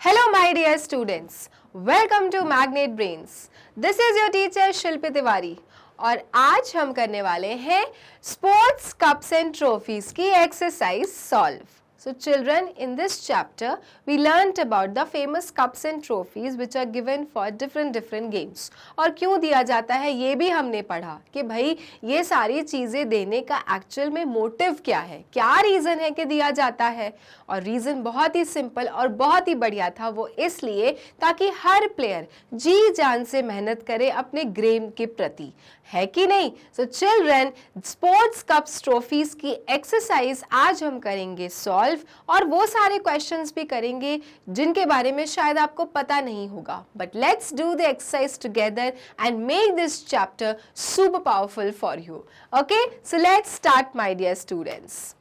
Hello my dear students, welcome to Magnet Brains. This is your teacher शिल्पी तिवारी और आज हम करने वाले हैं स्पोर्ट्स कप्स एंड ट्रॉफीज की exercise solve. So children, in this chapter we learnt about the famous cups and trophies which are given for different games. और क्यों दिया जाता है ये भी हमने पढ़ा कि भाई ये सारी चीज़ें देने का एक्चुअल में मोटिव क्या है, क्या रीज़न है कि दिया जाता है. और रीज़न बहुत ही सिंपल और बहुत ही बढ़िया था, वो इसलिए ताकि हर प्लेयर जी जान से मेहनत करे अपने गेम के प्रति, है कि नहीं. So children, sports cups trophies की एक्सरसाइज आज हम करेंगे सॉल्व और वो सारे क्वेश्चंस भी करेंगे जिनके बारे में शायद आपको पता नहीं होगा. But let's do the exercise together and make this chapter super powerful for you. Okay, so let's start my dear students.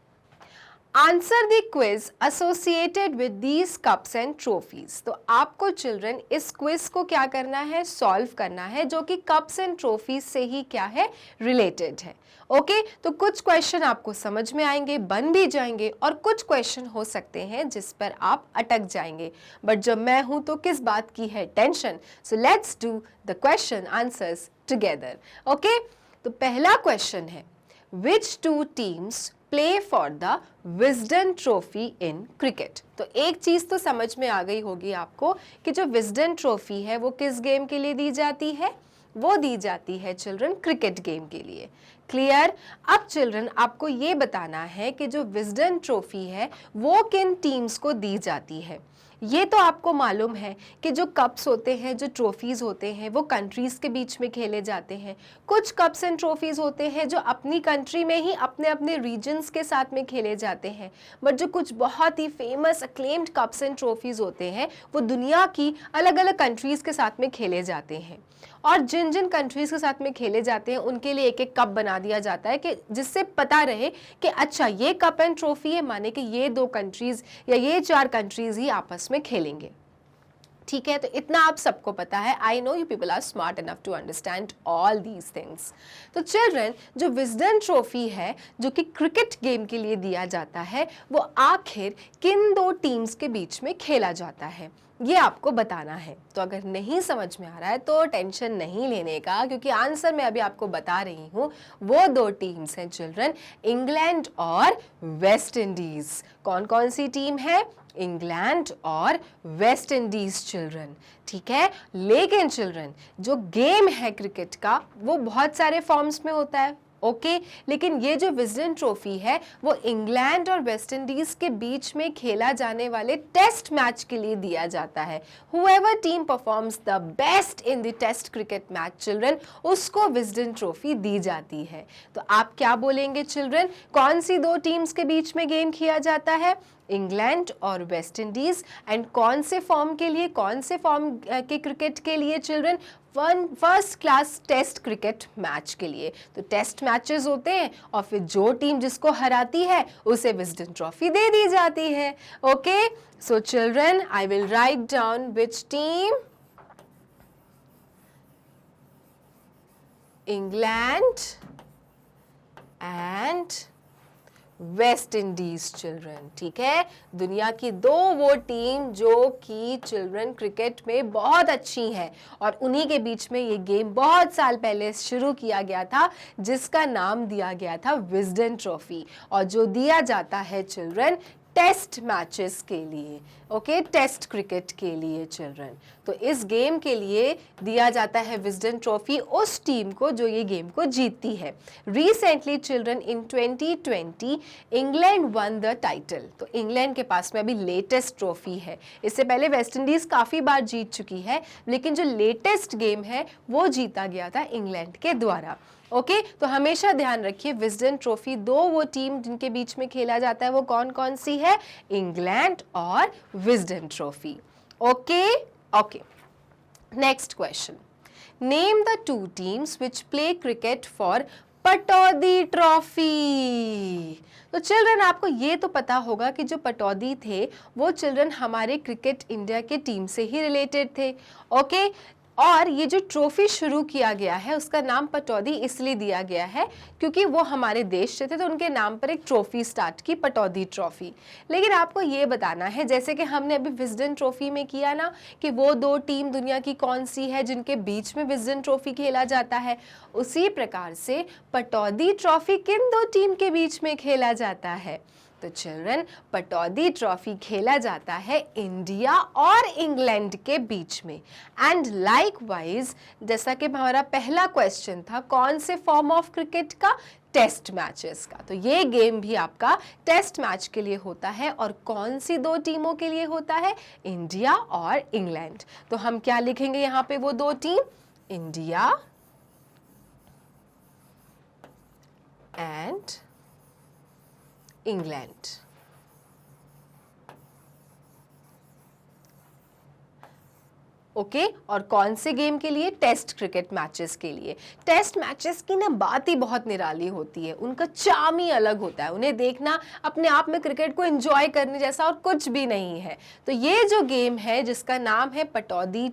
Answer the quiz associated with these cups and trophies. तो आपको चिल्ड्रन इस quiz को क्या करना है, solve करना है, जो कि कप्स एंड ट्रॉफीज से ही क्या है, रिलेटेड है. ओके, तो कुछ क्वेश्चन आपको समझ में आएंगे, बन भी जाएंगे, और कुछ क्वेश्चन हो सकते हैं जिस पर आप अटक जाएंगे. बट जब मैं हूं तो किस बात की है tension. So let's do the question answers together. Okay, तो पहला क्वेश्चन है, which two teams play for the Wisden trophy in cricket. तो एक चीज तो समझ में आ गई होगी आपको कि जो विजडन ट्रॉफी है वो किस गेम के लिए दी जाती है, वो दी जाती है चिल्ड्रन क्रिकेट गेम के लिए. क्लियर. अब चिल्ड्रन आपको ये बताना है कि जो विजडन ट्रॉफी है वो किन टीम्स को दी जाती है. ये तो आपको मालूम है कि जो कप्स होते हैं, जो ट्रॉफीज़ होते हैं, वो कंट्रीज़ के बीच में खेले जाते हैं. कुछ कप्स एंड ट्रॉफीज़ होते हैं जो अपनी कंट्री में ही अपने अपने रीजन्स के साथ में खेले जाते हैं. बट जो कुछ बहुत ही famous acclaimed cups and trophies होते हैं वो दुनिया की अलग अलग कंट्रीज़ के साथ में खेले जाते हैं. और जिन जिन कंट्रीज़ के साथ में खेले जाते हैं उनके लिए एक एक कप बना दिया जाता है कि जिससे पता रहे कि अच्छा ये कप एंड ट्रॉफी है, माने कि ये 2 कंट्रीज़ या ये 4 कंट्रीज़ ही आपस में खेलेंगे. ठीक है, तो इतना आप सबको पता है. I know you people are smart enough to understand all these things. तो चिल्ड्रन, जो विजडन ट्रॉफी है जो कि क्रिकेट गेम के लिए दिया जाता है, वो आखिर किन 2 टीम्स के बीच में खेला जाता है, ये आपको बताना है. तो अगर नहीं समझ में आ रहा है तो टेंशन नहीं लेने का, क्योंकि आंसर मैं अभी आपको बता रही हूँ. वो 2 टीम्स हैं चिल्ड्रन, इंग्लैंड और वेस्ट इंडीज. कौन कौन सी टीम है, इंग्लैंड और वेस्ट इंडीज चिल्ड्रन. ठीक है, लेकिन चिल्ड्रन जो गेम है क्रिकेट का वो बहुत सारे फॉर्म्स में होता है. ओके, लेकिन ये जो विजडन ट्रॉफी है वो इंग्लैंड और वेस्ट इंडीज के बीच में खेला जाने वाले टेस्ट मैच के लिए दिया जाता है. Whoever team performs the best in the test cricket match children, उसको विजडन ट्रॉफी दी जाती है. तो आप क्या बोलेंगे चिल्ड्रन, कौन सी 2 टीम्स के बीच में गेम किया जाता है, इंग्लैंड और वेस्ट इंडीज. एंड कौन से फॉर्म के लिए, कौन से फॉर्म के क्रिकेट के लिए children, first class test cricket match के लिए. तो टेस्ट मैचेस होते हैं और फिर जो टीम जिसको हराती है उसे विजडन ट्रॉफी दे दी जाती है. Okay, so children I will write down which team, England and West Indies children. ठीक है, दुनिया की 2 वो टीम जो कि चिल्ड्रन क्रिकेट में बहुत अच्छी हैं और उन्हीं के बीच में ये गेम बहुत साल पहले शुरू किया गया था जिसका नाम दिया गया था विजडन ट्रॉफी, और जो दिया जाता है चिल्ड्रन टेस्ट मैचेस के लिए. ओके, टेस्ट क्रिकेट के लिए चिल्ड्रन. तो इस गेम के लिए दिया जाता है विजडन ट्रॉफी उस टीम को जो ये गेम को जीतती है. Recently children in 2020 England one the title. तो इंग्लैंड के पास में अभी लेटेस्ट ट्रॉफी है. इससे पहले वेस्ट इंडीज काफ़ी बार जीत चुकी है, लेकिन जो लेटेस्ट गेम है वो जीता गया था इंग्लैंड के द्वारा. ओके, तो हमेशा ध्यान रखिए विजडन ट्रॉफी 2 वो टीम जिनके बीच में खेला जाता है वो कौन कौन सी है, इंग्लैंड और Wisden trophy. Okay okay, next question, name the 2 teams which play cricket for Pataudi trophy. तो चिल्ड्रन आपको ये तो पता होगा कि जो पटौदी थे वो चिल्ड्रन हमारे क्रिकेट इंडिया के टीम से ही रिलेटेड थे. ओके, और ये जो ट्रॉफी शुरू किया गया है उसका नाम पटौदी इसलिए दिया गया है क्योंकि वो हमारे देश से थे, तो उनके नाम पर एक ट्रॉफी स्टार्ट की, पटौदी ट्रॉफी। लेकिन आपको ये बताना है, जैसे कि हमने अभी विजडन ट्रॉफी में किया ना, कि वो 2 टीम दुनिया की कौन सी है जिनके बीच में विजडन ट्रॉफी खेला जाता है, उसी प्रकार से पटौदी ट्रॉफी किन 2 टीम के बीच में खेला जाता है? तो चिल्ड्रन, पटौदी ट्रॉफी खेला जाता है इंडिया और इंग्लैंड के बीच में। एंड लाइकवाइज, जैसा कि हमारा पहला क्वेश्चन था कौन से फॉर्म ऑफ क्रिकेट का, टेस्ट मैचेस का, तो ये गेम भी आपका टेस्ट मैच के लिए होता है। और कौन सी 2 टीमों के लिए होता है? इंडिया और इंग्लैंड। तो हम क्या लिखेंगे यहाँ पे, वो 2 team, India and England. Okay, और कौन से गेम के लिए? टेस्ट क्रिकेट मैचेस के लिए। टेस्ट मैचेस की ना बात ही बहुत निराली होती है, उनका चार्म ही अलग होता है, उन्हें देखना अपने आप में क्रिकेट को एंजॉय करने जैसा और कुछ भी नहीं है। तो ये जो गेम है जिसका नाम है पटौदी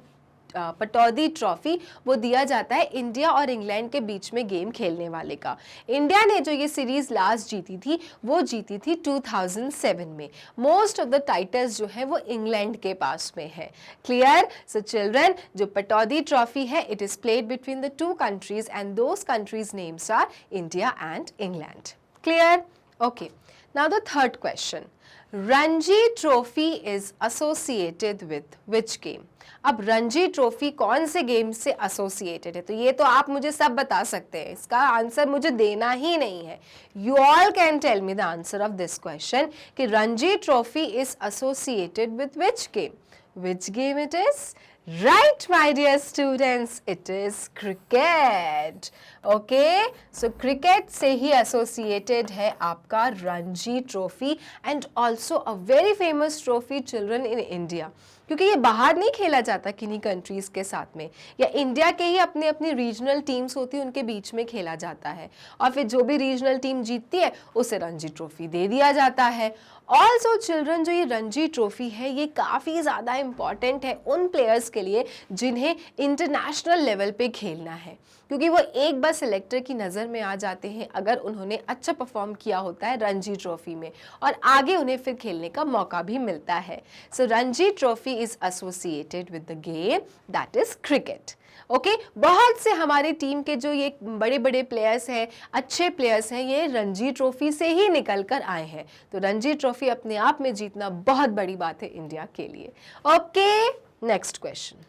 ट्रॉफी, वो दिया जाता है इंडिया और इंग्लैंड के बीच में गेम खेलने वाले का। इंडिया ने जो ये सीरीज लास्ट जीती थी वो जीती थी 2007 में। मोस्ट ऑफ द टाइटल्स जो है वो इंग्लैंड के पास में है। क्लियर? सो चिल्ड्रन, जो पटौदी ट्रॉफी है it is played between the 2 countries and those countries names R India and England. Clear? Okay, now the third question, Ranji trophy is associated with which game? अब रणजी ट्रॉफी कौन से game से associated है? तो ये तो आप मुझे सब बता सकते हैं, इसका आंसर मुझे देना ही नहीं है। You all can tell me the answer of this question कि Ranji trophy is associated with which game? Which game it is? Right, my dear students, it is cricket. Okay, so cricket से ही associated है आपका Ranji trophy and also a very famous trophy children in India. क्योंकि ये बाहर नहीं खेला जाता किन्हीं कंट्रीज़ के साथ में, या इंडिया के ही अपनी अपनी रीजनल टीम्स होती है उनके बीच में खेला जाता है, और फिर जो भी रीजनल टीम जीतती है उसे रणजी ट्रॉफी दे दिया जाता है। ऑल्सो चिल्ड्रन, जो ये रणजी ट्रॉफी है ये काफ़ी ज़्यादा इम्पॉर्टेंट है उन प्लेयर्स के लिए जिन्हें इंटरनेशनल लेवल पे खेलना है, क्योंकि वो एक बार सिलेक्टर की नज़र में आ जाते हैं अगर उन्होंने अच्छा परफॉर्म किया होता है रणजी ट्रॉफी में, और आगे उन्हें फिर खेलने का मौका भी मिलता है। So Ranji trophy is associated with the game that is cricket. Okay, बहुत से हमारे टीम के जो ये बड़े बड़े प्लेयर्स हैं, अच्छे प्लेयर्स हैं, ये रणजी ट्रॉफी से ही निकल कर आए हैं। तो रणजी ट्रॉफी अपने आप में जीतना बहुत बड़ी बात है इंडिया के लिए। Okay, next question,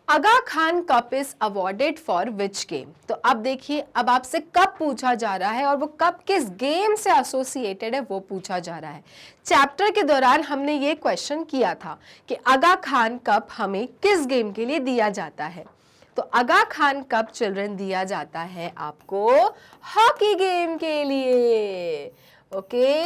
Aga Khan cup is awarded for which game? तो अब देखिए, अब आपसे कप पूछा जा रहा है और वो कप किस गेम से एसोसिएटेड है वो पूछा जा रहा है। चैप्टर के दौरान हमने ये क्वेश्चन किया था कि आगा खान कप हमें किस गेम के लिए दिया जाता है। तो आगा खान कप चिल्ड्रन दिया जाता है आपको हॉकी गेम के लिए। ओके,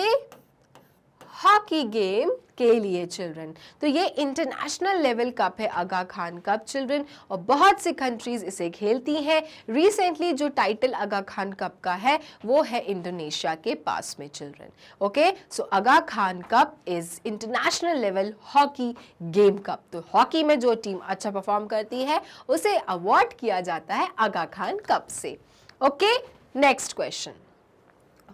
हॉकी गेम के लिए चिल्ड्रन। तो ये इंटरनेशनल लेवल कप है आगा खान कप चिल्ड्रन, और बहुत सी कंट्रीज इसे खेलती हैं। रिसेंटली जो टाइटल आगा खान कप का है वो है इंडोनेशिया के पास में children. Okay, so Aga Khan cup is international level hockey game cup. तो हॉकी में जो टीम अच्छा परफॉर्म करती है उसे अवार्ड किया जाता है आगा खान कप से। Okay, next question,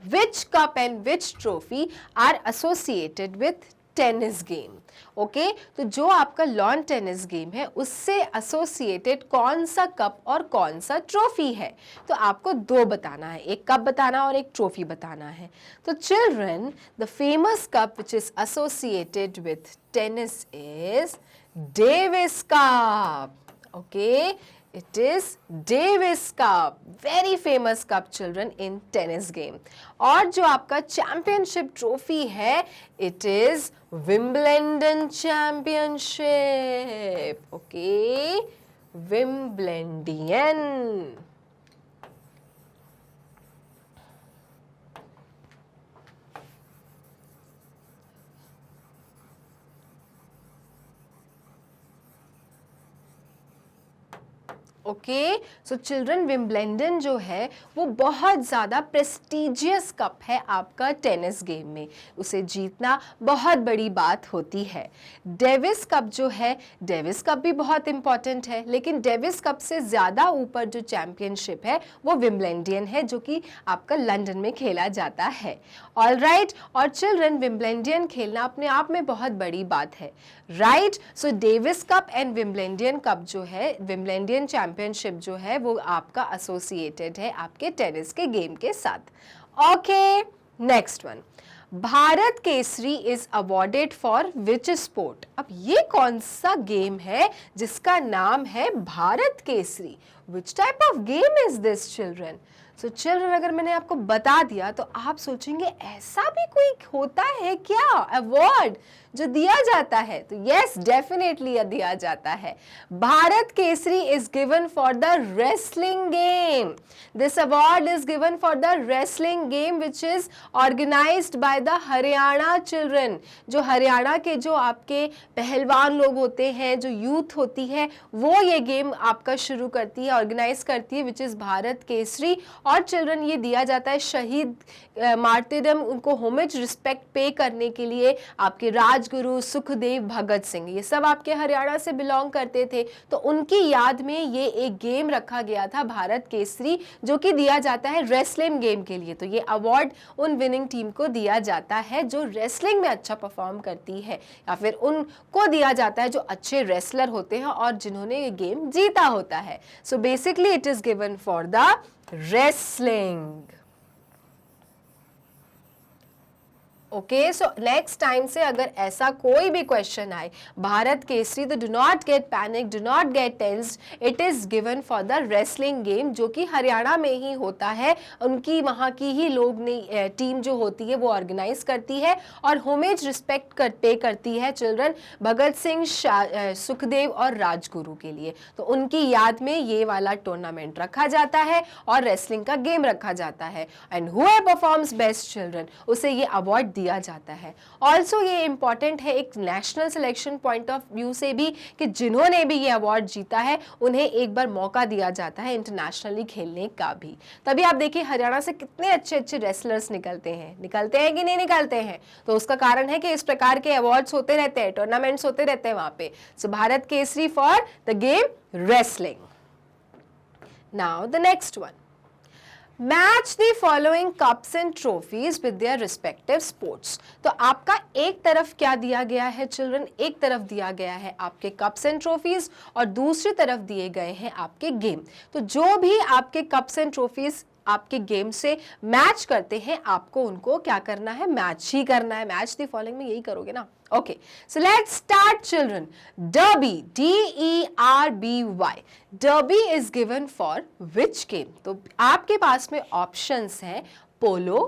which cup and which trophy are associated with tennis game? Okay, तो जो आपका लॉन टेनिस गेम है उससे एसोसिएटेड कौन सा कप और कौन सा ट्रॉफी है? तो आपको 2 बताना है, एक कप बताना और एक ट्रॉफी बताना है। तो children, the famous cup which is associated with tennis is Davis cup. Okay, it is Davis Cup, very famous cup children in tennis game। और जो आपका चैंपियनशिप ट्रॉफी है it is Wimbledon Championship। Okay, Wimbledon। Okay, so children Wimbledon जो है वो बहुत ज़्यादा prestigious cup है आपका टेनिस गेम में, उसे जीतना बहुत बड़ी बात होती है। डेविस कप जो है, डेविस कप भी बहुत इंपॉर्टेंट है, लेकिन डेविस कप से ज़्यादा ऊपर जो चैम्पियनशिप है वो विंबलडन है, जो कि आपका लंदन में खेला जाता है। ऑलराइट, और चिल्ड्रन विंबलडन खेलना अपने आप में बहुत बड़ी बात है, right. So Davis cup and Wimbledon cup जो है, विंबलडन चैंपियनशिप जो है वो आपका एसोसिएटेड है आपके टेनिस के गेम के साथ। Okay, next one, Bharat Kesari is awarded for which sport. अब ये कौन सा गेम है जिसका नाम है Bharat Kesari? Which type of game is this children? So children, अगर मैंने आपको बता दिया तो आप सोचेंगे ऐसा भी कोई होता है क्या अवार्ड जो दिया जाता है? तो यस, डेफिनेटली दिया जाता है। Bharat Kesari is given for the wrestling game. This award is given for the wrestling game which is organised by the Haryana children. जो हरियाणा के जो आपके पहलवान लोग होते हैं, जो यूथ होती है, वो ये गेम आपका शुरू करती है, ऑर्गेनाइज करती है, विच इज भारत केसरी। और चिल्ड्रन ये दिया जाता है शहीद मार्टिरडम, उनको होमेज रिस्पेक्ट पे करने के लिए आपके राजगुरु सुखदेव भगत सिंह, ये सब आपके हरियाणा से बिलोंग करते थे, तो उनकी याद में ये एक गेम रखा गया था भारत केसरी, जो कि दिया जाता है रेसलिंग गेम के लिए। तो ये अवार्ड उन विनिंग टीम को दिया जाता है जो रेसलिंग में अच्छा परफॉर्म करती है, या फिर उनको दिया जाता है जो अच्छे रेसलर होते हैं और जिन्होंने ये गेम जीता होता है। So basically it is given for the wrestling. Okay, so next time से अगर ऐसा कोई भी क्वेश्चन आए भारत केसरी, तो do not get panic, do not gate tensed, it is given for the wrestling game, जो कि हरियाणा में ही होता है, उनकी वहाँ की ही लोग ने टीम जो होती है वो ऑर्गेनाइज करती है और होमेज रिस्पेक्ट पे करती है चिल्ड्रन भगत सिंह, सुखदेव और राजगुरु के लिए। तो उनकी याद में ये वाला टूर्नामेंट रखा जाता है और रेसलिंग का गेम रखा जाता है, and whoever performs best children, उसे ये अवार्ड दिया जाता है। ऑल्सो ये इंपॉर्टेंट है एक national selection point of view से भी, कि जिन्होंने भी ये अवार्ड जीता है उन्हें एक बार मौका दिया जाता है इंटरनेशनली खेलने का भी। तभी आप देखिए हरियाणा से कितने अच्छे अच्छे रेसलर्स निकलते हैं कि नहीं निकलते हैं, तो उसका कारण है कि इस प्रकार के अवार्ड्स होते रहते हैं, टूर्नामेंट्स होते रहते हैं वहां पे। So Bharat Kesari for the game wrestling. Now the next one, match the following cups and trophies with their respective sports. तो आपका एक तरफ क्या दिया गया है चिल्ड्रन, एक तरफ दिया गया है आपके कप्स एंड ट्रॉफीज और दूसरी तरफ दिए गए हैं आपके गेम। तो जो भी आपके कप्स एंड ट्रॉफीज आपके गेम से मैच करते हैं, आपको उनको क्या करना है, मैच ही करना है। मैच द फॉलोइंग में यही करोगे ना। Okay, so let's start children. Derby, D-E-R-B-Y. Derby is given for which game? तो आपके पास में ऑप्शंस हैं polo,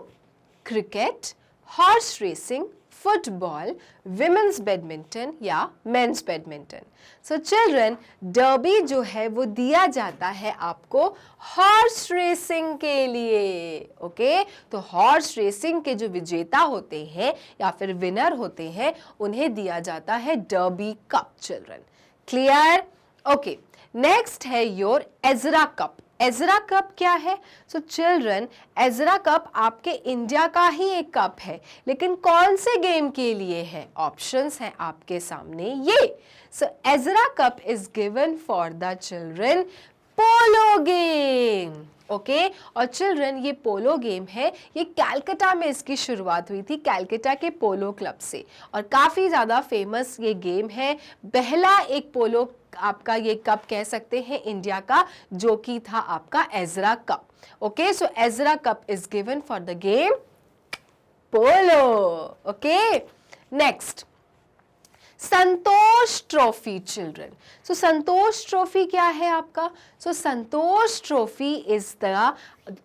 cricket, horse racing, football, women's badminton या men's badminton. So children, derby जो है वो दिया जाता है आपको हॉर्स रेसिंग के लिए। ओके, तो हॉर्स रेसिंग के जो विजेता होते हैं या फिर विनर होते हैं उन्हें दिया जाता है derby cup children. Clear? Okay, next है your Ezra cup. Ezra cup क्या है? सो चिल्ड्रन, एजरा कप आपके इंडिया का ही एक कप है, लेकिन कौन से गेम के लिए है? ऑप्शंस हैं आपके सामने ये। So Ezra cup is given for the children polo game. Okay, और चिल्ड्रन ये पोलो गेम है, ये कैलकाटा में इसकी शुरुआत हुई थी, कैलकाटा के पोलो क्लब से, और काफ़ी ज़्यादा फेमस ये गेम है। पहला एक पोलो आपका ये कप कह सकते हैं इंडिया का, जो कि था आपका Ezra cup. Okay, so Ezra cup is given for the game polo. Okay, next Santosh trophy children. So Santosh trophy क्या है आपका? So Santosh trophy is the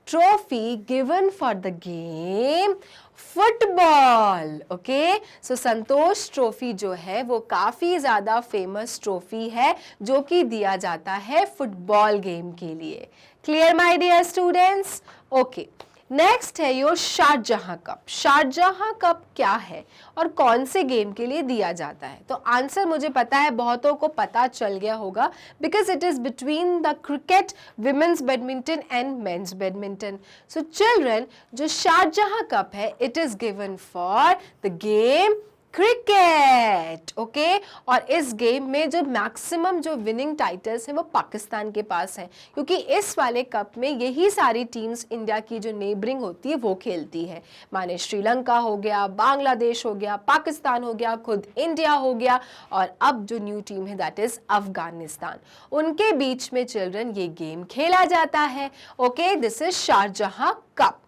trophy given for the game football. Okay, so Santosh trophy जो है वो काफ़ी ज़्यादा famous trophy है, जो कि दिया जाता है फुटबॉल गेम के लिए। Clear my dear students? Okay, next है your Sharjahan cup. Sharjahan cup क्या है और कौन से गेम के लिए दिया जाता है? तो आंसर मुझे पता है, बहुतों को पता चल गया होगा, because it is between the cricket, women's badminton and men's badminton. So children, जो शारजहां कप है, it is given for the game cricket, okay. और इस गेम में जो मैक्सिमम जो विनिंग टाइटल्स हैं वो पाकिस्तान के पास हैं, क्योंकि इस वाले कप में यही सारी टीम्स इंडिया की जो नेबरिंग होती है वो खेलती है। माने श्रीलंका हो गया, बांग्लादेश हो गया, पाकिस्तान हो गया, खुद इंडिया हो गया, और अब जो न्यू टीम है दैट इज अफगानिस्तान। उनके बीच में चिल्ड्रन ये गेम खेला जाता है, okay. This is शारजहां cup,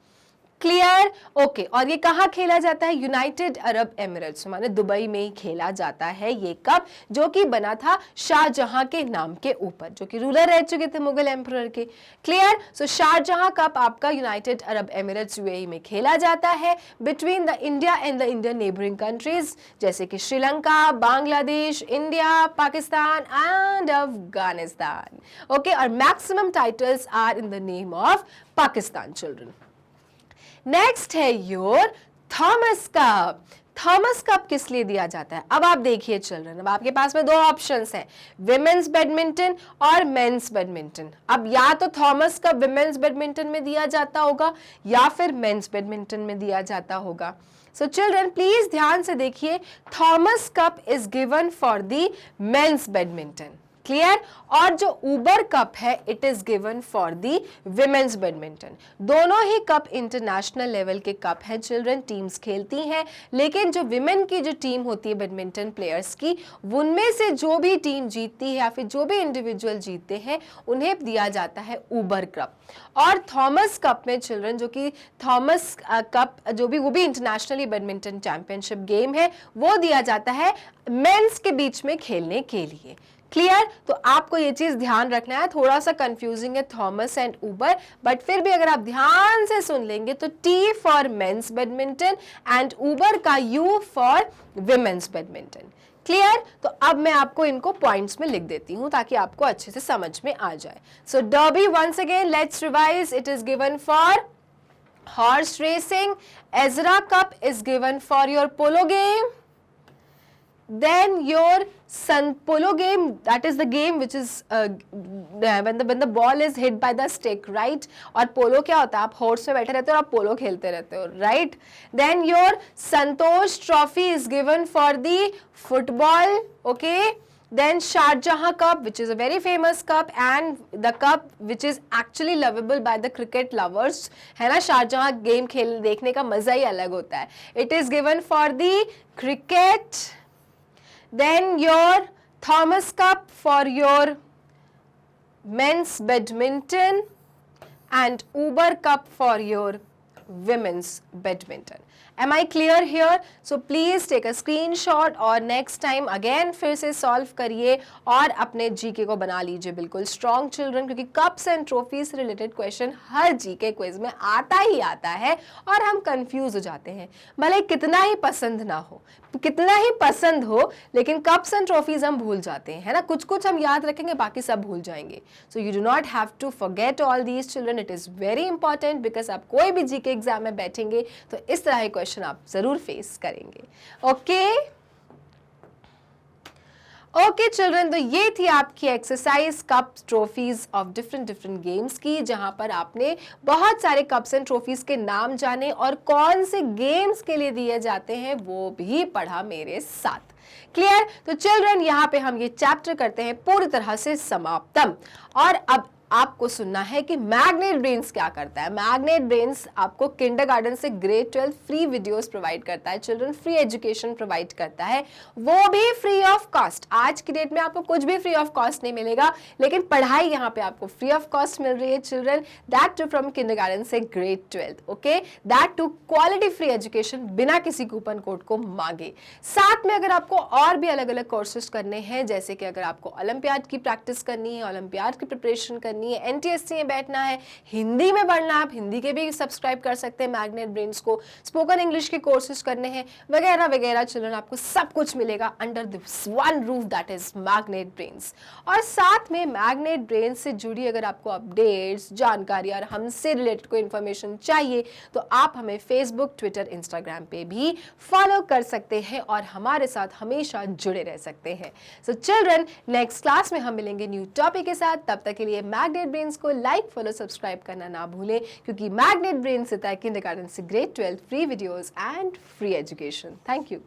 clear, okay. और ये कहाँ खेला जाता है? यूनाइटेड अरब एमिरेट्स, माने दुबई में ही खेला जाता है ये कप, जो कि बना था शाहजहां के नाम के ऊपर, जो कि रूलर रह चुके थे मुगल एम्परर के। क्लियर। सो शाहजहां कप आपका यूनाइटेड अरब एमिरेट्स यूएई में खेला जाता है between the India and the Indian neighbouring countries, जैसे कि Sri Lanka, Bangladesh, India, Pakistan and Afghanistan, okay. और maximum titles are in the name of Pakistan children. Next है your Thomas cup. Thomas cup किस लिए दिया जाता है? अब आप देखिए चिल्ड्रन, अब आपके पास में दो ऑप्शंस हैं, विमेन्स बैडमिंटन और मेंस बैडमिंटन। अब या तो थॉमस कप विमेन्स बैडमिंटन में दिया जाता होगा या फिर मेंस बैडमिंटन में दिया जाता होगा। सो चिल्ड्रन प्लीज ध्यान से देखिए, Thomas cup is given for the men's badminton, clear. और जो ऊबर कप है it is given for the women's badminton. दोनों ही कप इंटरनेशनल लेवल के कप हैं चिल्ड्रन, टीम्स खेलती हैं, लेकिन जो विमेन की जो टीम होती है बैडमिंटन प्लेयर्स की, उनमें से जो भी टीम जीतती है या फिर जो भी इंडिविजुअल जीतते हैं उन्हें दिया जाता है ऊबर कप। और थॉमस कप में चिल्ड्रन, जो कि थॉमस कप जो भी वो भी इंटरनेशनली बैडमिंटन चैंपियनशिप गेम है, वो दिया जाता है मेंस के बीच में खेलने के लिए, क्लियर। तो आपको ये चीज ध्यान रखना है, थोड़ा सा कंफ्यूजिंग है थॉमस एंड ऊबर, बट फिर भी अगर आप ध्यान से सुन लेंगे तो T for men's badminton and Uber का U for women's badminton, clear. तो अब मैं आपको इनको पॉइंट्स में लिख देती हूं ताकि आपको अच्छे से समझ में आ जाए। So Derby, once again let's revise, it is given for horse racing. Ezra cup is given for your polo game. Then your polo game, that is the game which is when the ball is hit by the stick, right? और पोलो क्या होता है? आप horse में बैठे रहते हो और आप पोलो खेलते रहते हो, right? Then your Santosh trophy is given for the football, okay? Then Shahjahan Cup, which is a very famous cup, and the cup which is actually lovable by the cricket lovers, है ना? Shahjahan game खेल देखने का मजा ही अलग होता है। It is given for the cricket. Then your Thomas Cup for your men's badminton and Uber Cup for your women's badminton. Am I clear here? So please take a screenshot और next time again फिर से solve करिए और अपने GK को बना लीजिए बिल्कुल strong children, क्योंकि cups and trophies related question her GK quiz में आता ही आता है और हम confuse हो जाते हैं, भले कितना ही पसंद ना हो, कितना ही पसंद हो, लेकिन कप्स एंड ट्रॉफीज हम भूल जाते हैं, है ना? कुछ कुछ हम याद रखेंगे, बाकी सब भूल जाएंगे। So you do not have to forget all these children, it is very important, because आप कोई भी जीके एग्जाम में बैठेंगे तो इस तरह के क्वेश्चन आप जरूर फेस करेंगे, ओके ओके चिल्ड्रन। तो ये थी आपकी exercise cups trophies of different games की, जहां पर आपने बहुत सारे कप्स एंड ट्रॉफीज के नाम जाने और कौन से गेम्स के लिए दिए जाते हैं वो भी पढ़ा मेरे साथ, क्लियर। तो चिल्ड्रन यहाँ पे हम ये चैप्टर करते हैं पूरी तरह से समाप्तम, और अब आपको सुनना है कि मैग्नेट ब्रेन्स क्या करता है। मैग्नेट ब्रेन्स आपको किंडरगार्टन से ग्रेड 12 फ्री वीडियोस प्रोवाइड करता है चिल्ड्रन, फ्री एजुकेशन प्रोवाइड करता है, वो भी फ्री ऑफ कॉस्ट। आज की डेट में आपको कुछ भी फ्री ऑफ कॉस्ट नहीं मिलेगा, लेकिन पढ़ाई यहाँ पे आपको फ्री ऑफ कॉस्ट मिल रही है children, that too from kindergarten से grade 12, okay, that too quality free education बिना किसी कूपन कोड को मांगे। साथ में अगर आपको और भी अलग अलग कोर्सेज करने हैं, जैसे कि अगर आपको ओलंपियाड की प्रैक्टिस करनी है, ओलंपियाड की प्रिपरेशन करनी करनी है, NTSC में बैठना है, हिंदी में पढ़ना है, आप हिंदी के भी सब्सक्राइब कर सकते हैं मैग्नेट ब्रेन्स को, स्पोकन इंग्लिश के कोर्सेज करने हैं वगैरह वगैरह, चिल्ड्रन आपको सब कुछ मिलेगा under this one roof that is magnet brains. और साथ में मैग्नेट ब्रेन्स से जुड़ी अगर आपको अपडेट्स, जानकारी और हमसे रिलेटेड कोई इन्फॉर्मेशन चाहिए तो आप हमें फेसबुक, ट्विटर, इंस्टाग्राम पे भी फॉलो कर सकते हैं और हमारे साथ हमेशा जुड़े रह सकते हैं। सो चिल्ड्रन, नेक्स्ट क्लास में हम मिलेंगे न्यू टॉपिक के साथ। तब तक के लिए मैग्नेट ब्रेन्स को लाइक, फॉलो, सब्सक्राइब करना ना भूलें, क्योंकि मैग्नेट ब्रेन्स देता है किंडरगार्टन से grade 12 free videos and free education. Thank you.